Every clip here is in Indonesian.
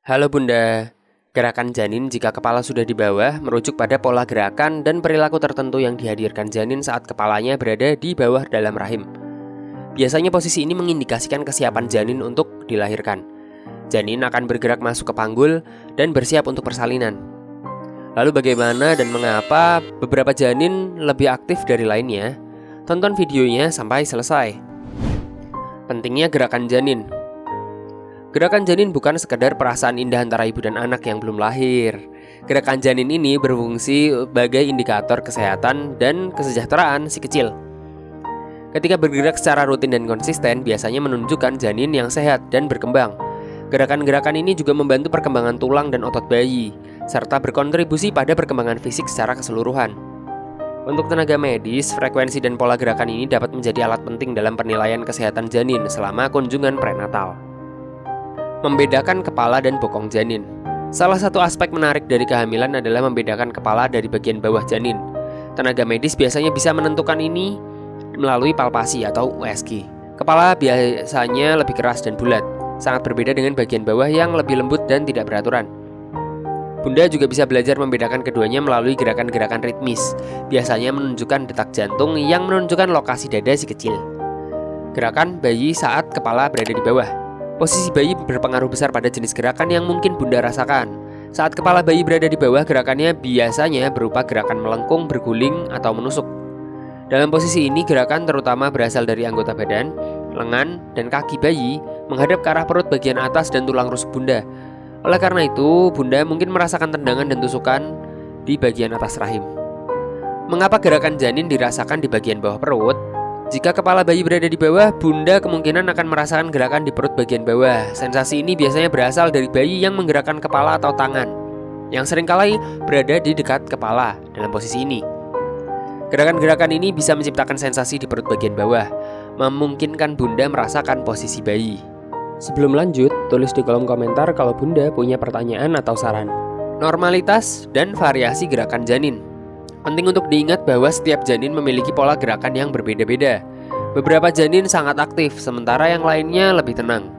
Halo Bunda, gerakan janin jika kepala sudah di bawah merujuk pada pola gerakan dan perilaku tertentu yang dihadirkan janin saat kepalanya berada di bawah dalam rahim. Biasanya posisi ini mengindikasikan kesiapan janin untuk dilahirkan. Janin akan bergerak masuk ke panggul dan bersiap untuk persalinan. Lalu bagaimana dan mengapa beberapa janin lebih aktif dari lainnya? Tonton videonya sampai selesai. Pentingnya gerakan janin. Gerakan janin bukan sekedar perasaan indah antara ibu dan anak yang belum lahir. Gerakan janin ini berfungsi sebagai indikator kesehatan dan kesejahteraan si kecil. Ketika bergerak secara rutin dan konsisten, biasanya menunjukkan janin yang sehat dan berkembang. Gerakan-gerakan ini juga membantu perkembangan tulang dan otot bayi, serta berkontribusi pada perkembangan fisik secara keseluruhan. Untuk tenaga medis, frekuensi dan pola gerakan ini dapat menjadi alat penting dalam penilaian kesehatan janin selama kunjungan prenatal. Membedakan kepala dan bokong janin. Salah satu aspek menarik dari kehamilan adalah membedakan kepala dari bagian bawah janin. Tenaga medis biasanya bisa menentukan ini melalui palpasi atau USG. Kepala biasanya lebih keras dan bulat, sangat berbeda dengan bagian bawah yang lebih lembut dan tidak beraturan. Bunda juga bisa belajar membedakan keduanya melalui gerakan-gerakan ritmis, biasanya menunjukkan detak jantung yang menunjukkan lokasi dada si kecil. Gerakan bayi saat kepala berada di bawah. Posisi bayi berpengaruh besar pada jenis gerakan yang mungkin Bunda rasakan. Saat kepala bayi berada di bawah, gerakannya biasanya berupa gerakan melengkung, berguling, atau menusuk. Dalam posisi ini, gerakan terutama berasal dari anggota badan, lengan, dan kaki bayi menghadap ke arah perut bagian atas dan tulang rusuk Bunda. Oleh karena itu, Bunda mungkin merasakan tendangan dan tusukan di bagian atas rahim. Mengapa gerakan janin dirasakan di bagian bawah perut? Jika kepala bayi berada di bawah, Bunda kemungkinan akan merasakan gerakan di perut bagian bawah. Sensasi ini biasanya berasal dari bayi yang menggerakkan kepala atau tangan, yang seringkali berada di dekat kepala dalam posisi ini. Gerakan-gerakan ini bisa menciptakan sensasi di perut bagian bawah, memungkinkan Bunda merasakan posisi bayi. Sebelum lanjut, tulis di kolom komentar kalau Bunda punya pertanyaan atau saran. Normalitas dan variasi gerakan janin. Penting untuk diingat bahwa setiap janin memiliki pola gerakan yang berbeda-beda. Beberapa janin sangat aktif, sementara yang lainnya lebih tenang.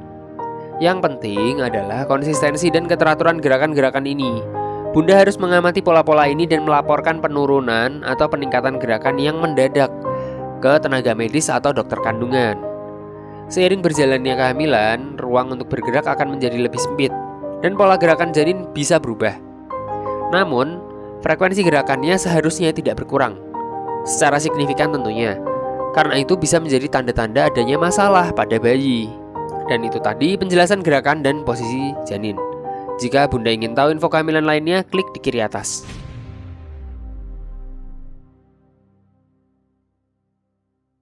Yang penting adalah konsistensi dan keteraturan gerakan-gerakan ini. Bunda harus mengamati pola-pola ini dan melaporkan penurunan atau peningkatan gerakan yang mendadak ke tenaga medis atau dokter kandungan. Seiring berjalannya kehamilan, ruang untuk bergerak akan menjadi lebih sempit, dan pola gerakan janin bisa berubah. Namun, frekuensi gerakannya seharusnya tidak berkurang secara signifikan tentunya. Karena itu bisa menjadi tanda-tanda adanya masalah pada bayi. Dan itu tadi penjelasan gerakan dan posisi janin. Jika Bunda ingin tahu info kehamilan lainnya, klik di kiri atas.